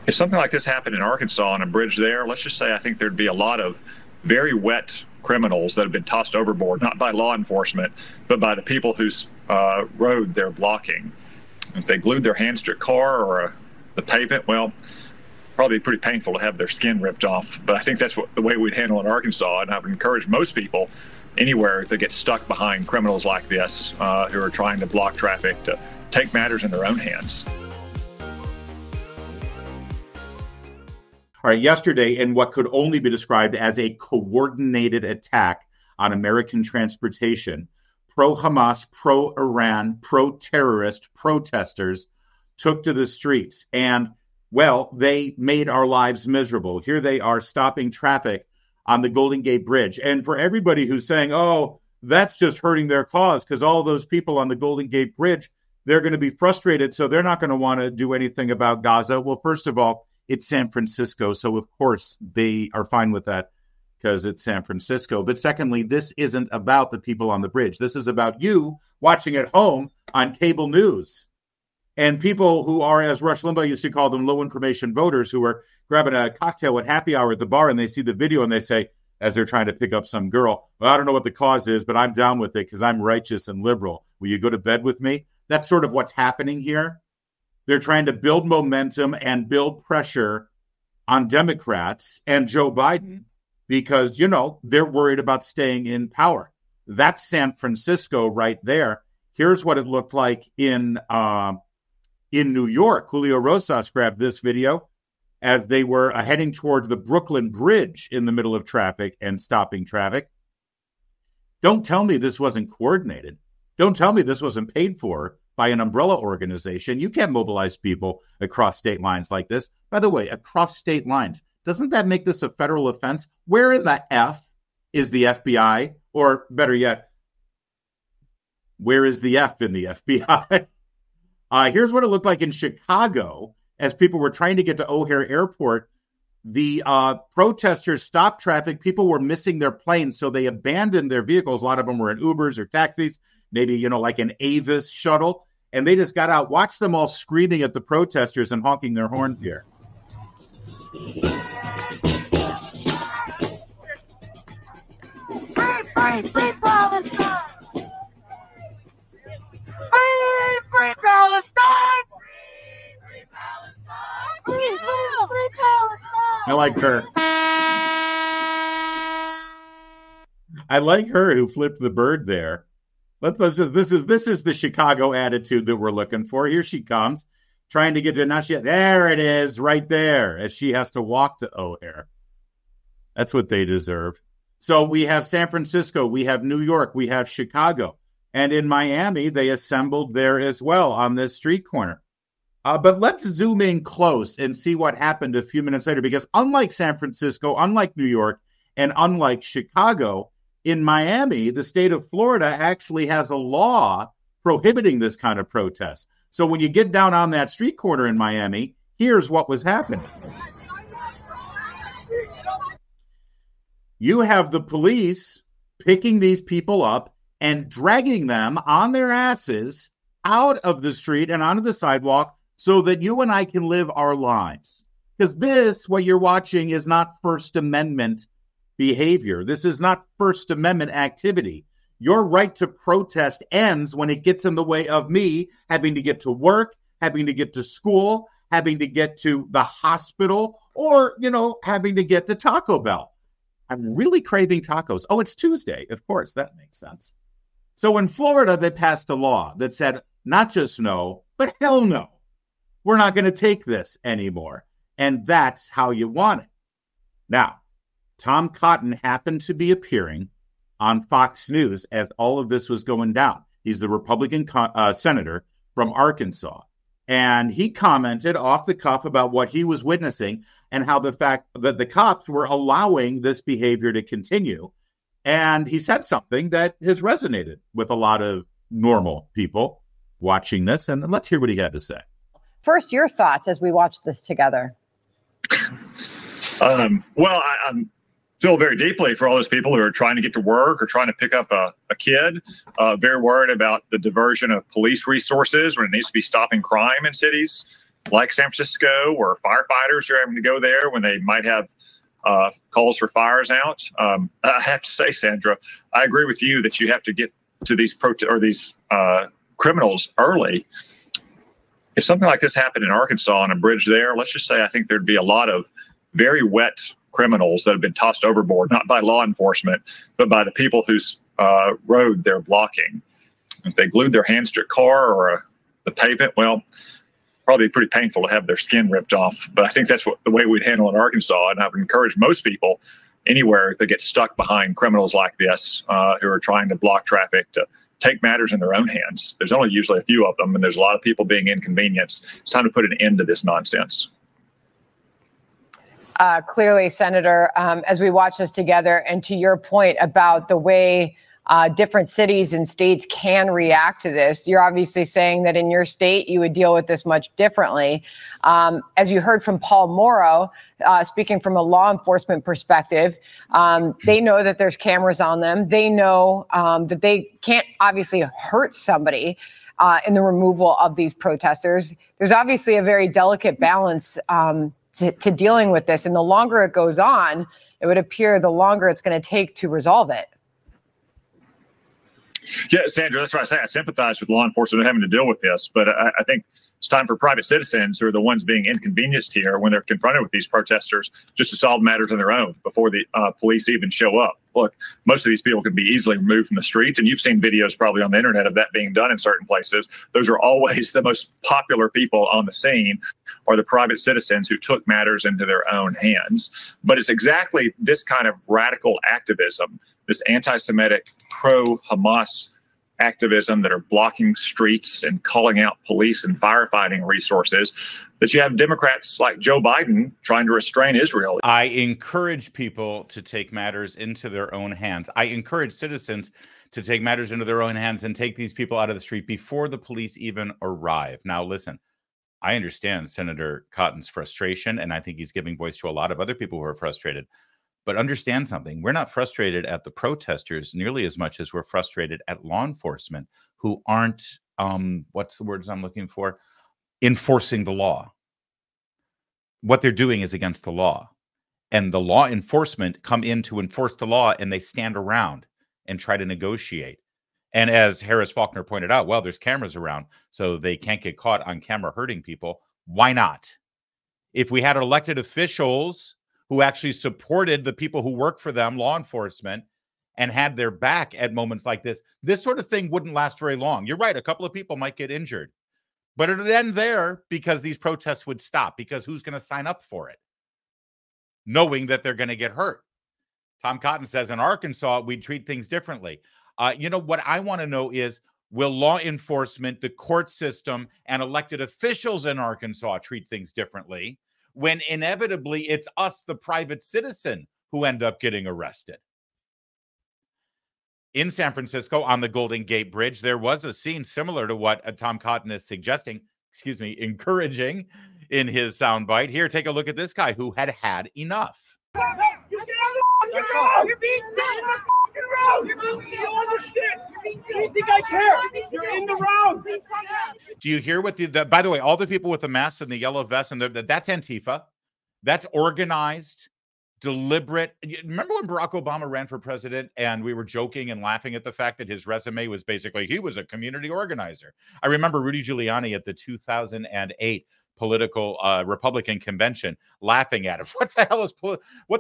If something like this happened in Arkansas on a bridge there, let's just say I think there'd be a lot of very wet criminals that have been tossed overboard, not by law enforcement, but by the people whose road they're blocking. If they glued their hands to a car or the pavement, well, probably pretty painful to have their skin ripped off. But I think that's the way we'd handle it in Arkansas, and I would encourage most people anywhere that get stuck behind criminals like this who are trying to block traffic to take matters in their own hands. All right, yesterday, in what could only be described as a coordinated attack on American transportation, pro-Hamas, pro-Iran, pro-terrorist protesters took to the streets. And, well, they made our lives miserable. Here they are stopping traffic on the Golden Gate Bridge. And for everybody who's saying, oh, that's just hurting their cause because all those people on the Golden Gate Bridge, they're going to be frustrated, so they're not going to want to do anything about Gaza. Well, first of all, it's San Francisco, so of course they are fine with that because it's San Francisco. But secondly, this isn't about the people on the bridge. This is about you watching at home on cable news. And people who are, as Rush Limbaugh used to call them, low information voters who are grabbing a cocktail at happy hour at the bar and they see the video and they say, as they're trying to pick up some girl, well, I don't know what the cause is, but I'm down with it because I'm righteous and liberal. Will you go to bed with me? That's sort of what's happening here. They're trying to build momentum and build pressure on Democrats and Joe Biden because, you know, they're worried about staying in power. That's San Francisco right there. Here's what it looked like in New York. Julio Rosas grabbed this video as they were heading toward the Brooklyn Bridge in the middle of traffic and stopping traffic. Don't tell me this wasn't coordinated. Don't tell me this wasn't paid for by an umbrella organization. You can't mobilize people across state lines like this. By the way, across state lines, doesn't that make this a federal offense? Where in the F is the FBI? Or better yet, where is the F in the FBI? Here's what it looked like in Chicago as people were trying to get to O'Hare Airport. The protesters stopped traffic. People were missing their planes, so they abandoned their vehicles. A lot of them were in Ubers or taxis, maybe, you know, like an Avis shuttle. And they just got out. Watch them all screaming at the protesters and honking their horns here. Free Palestine! Free Palestine! Free Palestine! Free Palestine! I like her. I like her who flipped the bird there. Let's just, this is the Chicago attitude that we're looking for. Here she comes, trying to get to, now she, there it is, right there, as she has to walk to O'Hare. That's what they deserve. So we have San Francisco, we have New York, we have Chicago. And in Miami, they assembled there as well on this street corner. But let's zoom in close and see what happened a few minutes later, because unlike San Francisco, unlike New York, and unlike Chicago, in Miami, the state of Florida actually has a law prohibiting this kind of protest. So when you get down on that street corner in Miami, here's what was happening. You have the police picking these people up and dragging them on their asses out of the street and onto the sidewalk so that you and I can live our lives. Because this, what you're watching, is not First Amendment behavior. This is not First Amendment activity. Your right to protest ends when it gets in the way of me having to get to work, having to get to school, having to get to the hospital, or, you know, having to get to Taco Bell. I'm really craving tacos. Oh, it's Tuesday. Of course, that makes sense. So in Florida, they passed a law that said not just no, but hell no. We're not going to take this anymore. And that's how you want it. Now, Tom Cotton happened to be appearing on Fox News as all of this was going down. He's the Republican senator from Arkansas. And he commented off the cuff about what he was witnessing and how the fact that the cops were allowing this behavior to continue. And he said something that has resonated with a lot of normal people watching this. And let's hear what he had to say. First, your thoughts as we watch this together. Well, I feel very deeply for all those people who are trying to get to work or trying to pick up a kid. Very worried about the diversion of police resources when it needs to be stopping crime in cities. like San Francisco, where firefighters are having to go there when they might have calls for fires out. I have to say, Sandra, I agree with you that you have to get to these criminals early. If something like this happened in Arkansas on a bridge there, let's just say I think there'd be a lot of very wet criminals that have been tossed overboard, not by law enforcement, but by the people whose road they're blocking. If they glued their hands to a car or the pavement, well, probably pretty painful to have their skin ripped off. But I think that's the way we'd handle it in Arkansas. And I would encourage most people anywhere that get stuck behind criminals like this who are trying to block traffic to take matters in their own hands. There's only usually a few of them, and there's a lot of people being inconvenienced. It's time to put an end to this nonsense. Clearly, Senator, as we watch this together, and to your point about the way different cities and states can react to this, you're obviously saying that in your state you would deal with this much differently. As you heard from Paul Morrow, speaking from a law enforcement perspective, they know that there's cameras on them. They know that they can't obviously hurt somebody in the removal of these protesters. There's obviously a very delicate balance to dealing with this. And the longer it goes on, it would appear the longer it's going to take to resolve it. Yeah, Sandra, that's why I say I sympathize with law enforcement having to deal with this. But I think it's time for private citizens, who are the ones being inconvenienced here when they're confronted with these protesters, just to solve matters on their own before the police even show up. Look, most of these people can be easily removed from the streets, and you've seen videos probably on the internet of that being done in certain places. Those are always the most popular people on the scene, are the private citizens who took matters into their own hands. But it's exactly this kind of radical activism, this anti-Semitic, pro-Hamas activism that are blocking streets and calling out police and firefighting resources, that you have Democrats like Joe Biden trying to restrain Israel. I encourage people to take matters into their own hands. I encourage citizens to take matters into their own hands and take these people out of the street before the police even arrive. Now, listen, I understand Senator Cotton's frustration, and I think he's giving voice to a lot of other people who are frustrated. But understand something. We're not frustrated at the protesters nearly as much as we're frustrated at law enforcement who aren't, what's the words I'm looking for? Enforcing the law. What they're doing is against the law. And the law enforcement come in to enforce the law, and they stand around and try to negotiate. And as Harris Faulkner pointed out, well, there's cameras around, so they can't get caught on camera hurting people. Why not? If we had elected officials who actually supported the people who work for them, law enforcement, and had their back at moments like this, this sort of thing wouldn't last very long. You're right. A couple of people might get injured, but it would end there because these protests would stop, because who's going to sign up for it, knowing that they're going to get hurt? Tom Cotton says in Arkansas, we'd treat things differently. You know, what I want to know is, will law enforcement, the court system, and elected officials in Arkansas treat things differently, when inevitably it's us, the private citizen, who end up getting arrested? In San Francisco, on the Golden Gate Bridge, there was a scene similar to what Tom Cotton is suggesting, encouraging in his soundbite. Here, take a look at this guy who had had enough. You get on the road! You're being set on the road! You don't understand! You think I care? You're in the road! Do you hear what by the way, all the people with the masks and the yellow vests, and that's Antifa. That's organized, deliberate. Remember when Barack Obama ran for president and we were joking and laughing at the fact that his resume was basically, he was a community organizer? I remember Rudy Giuliani at the 2008 political Republican convention laughing at him. What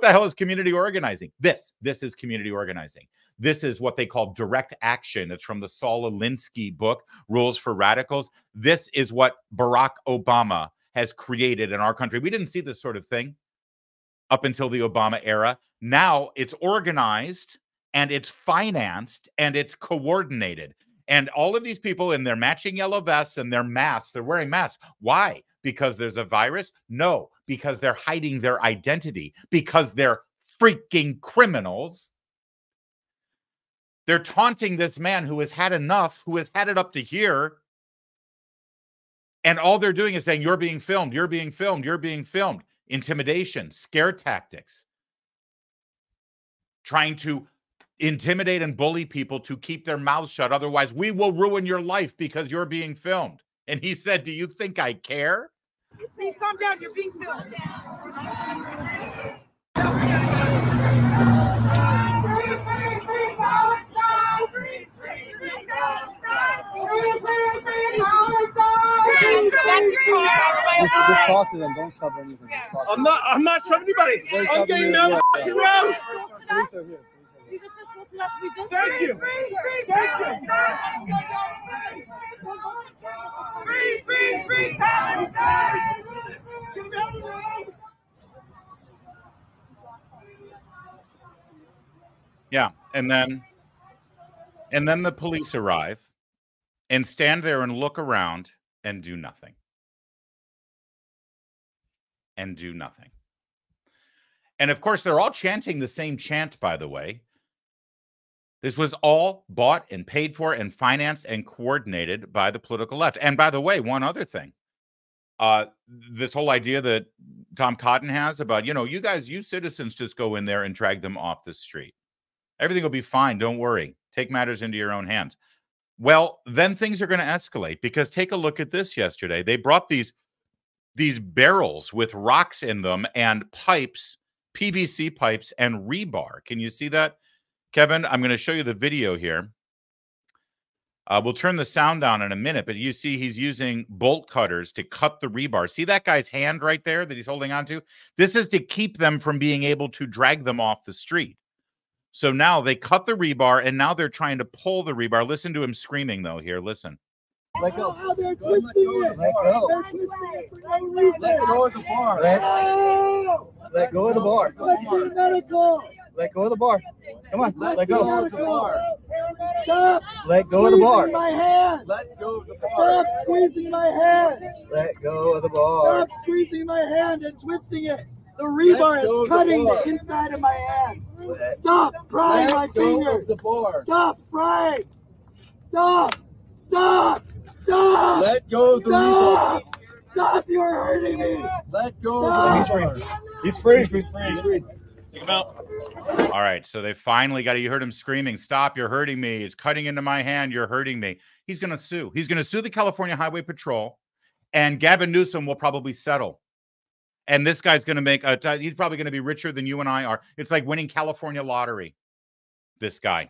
the hell is community organizing? This is community organizing. This is what they call direct action. It's from the Saul Alinsky book, Rules for Radicals. This is what Barack Obama has created in our country. We didn't see this sort of thing up until the Obama era. Now it's organized, and it's financed, and it's coordinated. And all of these people in their matching yellow vests and their masks, they're wearing masks. Why? Because there's a virus? No, because they're hiding their identity, because they're freaking criminals. They're taunting this man who has had enough, who has had it up to here. And all they're doing is saying, you're being filmed, you're being filmed, you're being filmed. Intimidation, scare tactics. Trying to intimidate and bully people to keep their mouths shut. Otherwise, we will ruin your life because you're being filmed. And he said, do you think I care? Please calm down. You're being filmed. Just talk to them. Don't shove anything. I'm not shoving anybody. I'm getting down the fucking road. Police are here. You just assaulted us. We just Thank you. Free Palestine. Get down the road. Yeah, and then the police arrive and stand there and look around and do nothing. And do nothing. And of course, they're all chanting the same chant, by the way. This was all bought and paid for and financed and coordinated by the political left. And by the way, one other thing. This whole idea that Tom Cotton has about, you guys, you citizens just go in there and drag them off the street. Everything will be fine. Don't worry. Take matters into your own hands. Well, then things are going to escalate, because take a look at this yesterday. They brought these barrels with rocks in them and pipes, PVC pipes and rebar. Can you see that, Kevin? I'm going to show you the video here. We'll turn the sound down in a minute, but you see he's using bolt cutters to cut the rebar. See that guy's hand right there that he's holding on to? This is to keep them from being able to drag them off the street. So now they cut the rebar, and now they're trying to pull the rebar. Listen to him screaming, though. Here, listen. Let go. Oh, they're twisting it. Let go. They're twisting it for no reason. Let go of the bar. Let go of the bar. Let's do medical. Let go of the bar. Come on. Let go. Stop. Let go of the bar. Squeezing my hand. Let go of the bar. Stop squeezing my hand. Let go of the bar. Stop squeezing my hand and twisting it. The rebar is cutting the inside of my hand. Stop prying my fingers. Stop prying. Stop. Stop. Stop. Let go of the rebar. Stop. You're hurting me. Let go of the rebar. He's free. He's free. Take him out. All right, so they finally got it. You heard him screaming, "Stop, you're hurting me. It's cutting into my hand. You're hurting me." He's going to sue. He's going to sue the California Highway Patrol, and Gavin Newsom will probably settle. And this guy's going to make he's probably going to be richer than you and I are. It's like winning California lottery, this guy.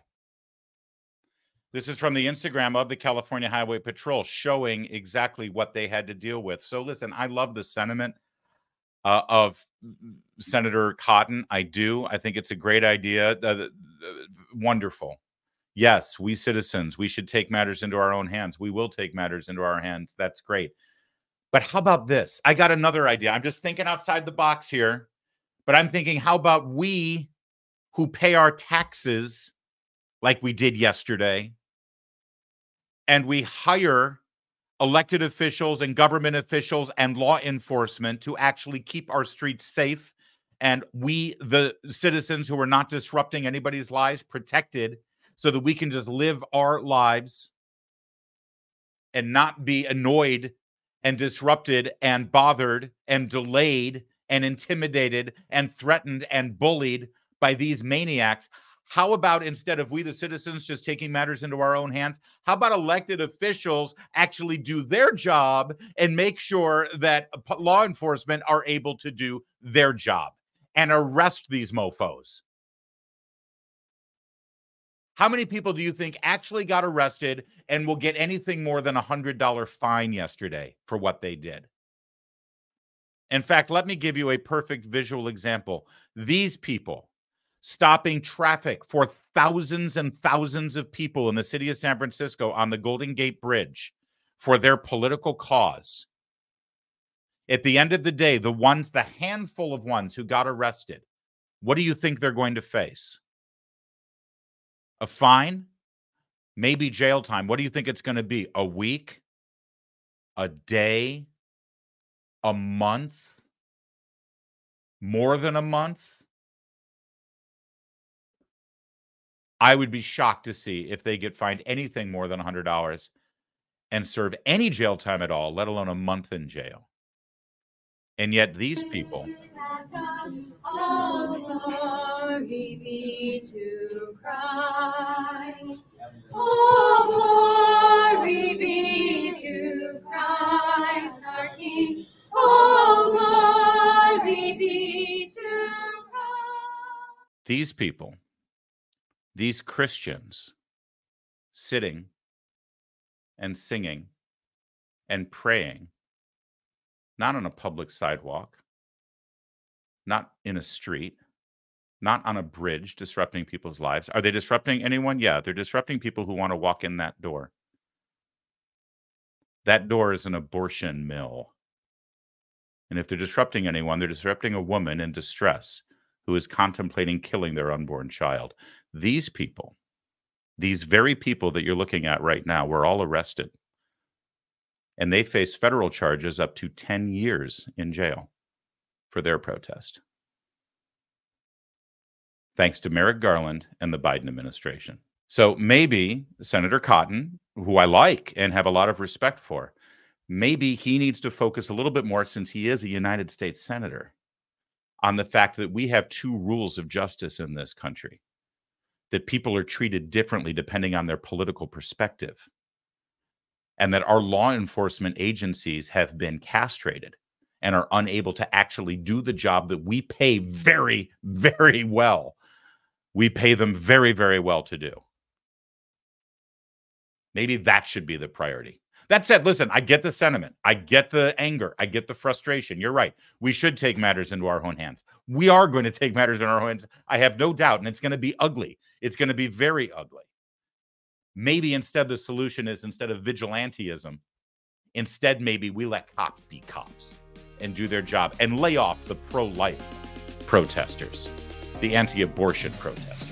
This is from the Instagram of the California Highway Patrol, showing exactly what they had to deal with. So listen, I love the sentiment of Senator Cotton. I do. I think it's a great idea. Wonderful. Yes, we citizens, we should take matters into our own hands. We will take matters into our hands. That's great. But how about this? I got another idea. I'm just thinking outside the box here, but I'm thinking, how about we who pay our taxes like we did yesterday, and we hire elected officials and government officials and law enforcement to actually keep our streets safe, and we, the citizens who are not disrupting anybody's lives, protected, so that we can just live our lives and not be annoyed and disrupted and bothered and delayed and intimidated and threatened and bullied by these maniacs. How about, instead of we, the citizens, just taking matters into our own hands, how about elected officials actually do their job and make sure that law enforcement are able to do their job and arrest these mofos? How many people do you think actually got arrested and will get anything more than a $100 fine yesterday for what they did? In fact, let me give you a perfect visual example. These people stopping traffic for thousands and thousands of people in the city of San Francisco on the Golden Gate Bridge for their political cause. At the end of the day, the handful of ones who got arrested, what do you think they're going to face? A fine? Maybe jail time. What do you think it's going to be? A week? A day? A month? More than a month? I would be shocked to see if they get fined anything more than $100 and serve any jail time at all, let alone a month in jail. And yet these people... All glory be to Christ. All glory be to Christ our King. Oh, glory be to God. These people, these Christians, sitting and singing and praying, not on a public sidewalk, not in a street, not on a bridge, disrupting people's lives. Are they disrupting anyone? Yeah, they're disrupting people who want to walk in that door. That door is an abortion mill. And if they're disrupting anyone, they're disrupting a woman in distress who is contemplating killing their unborn child. These people, these very people that you're looking at right now, were all arrested. And they face federal charges up to 10 years in jail for their protest. Thanks to Merrick Garland and the Biden administration. So maybe Senator Cotton, who I like and have a lot of respect for, maybe he needs to focus a little bit more, since he is a United States senator, on the fact that we have two rules of justice in this country, that people are treated differently depending on their political perspective, and that our law enforcement agencies have been castrated and are unable to actually do the job that we pay very, very well. We pay them very, very well to do. Maybe that should be the priority. That said, listen, I get the sentiment. I get the anger. I get the frustration. You're right. We should take matters into our own hands. We are going to take matters in our own hands. I have no doubt. And it's going to be ugly. It's going to be very ugly. Maybe instead the solution is, instead of vigilantism, instead maybe we let cops be cops and do their job and lay off the pro-life protesters, the anti-abortion protesters.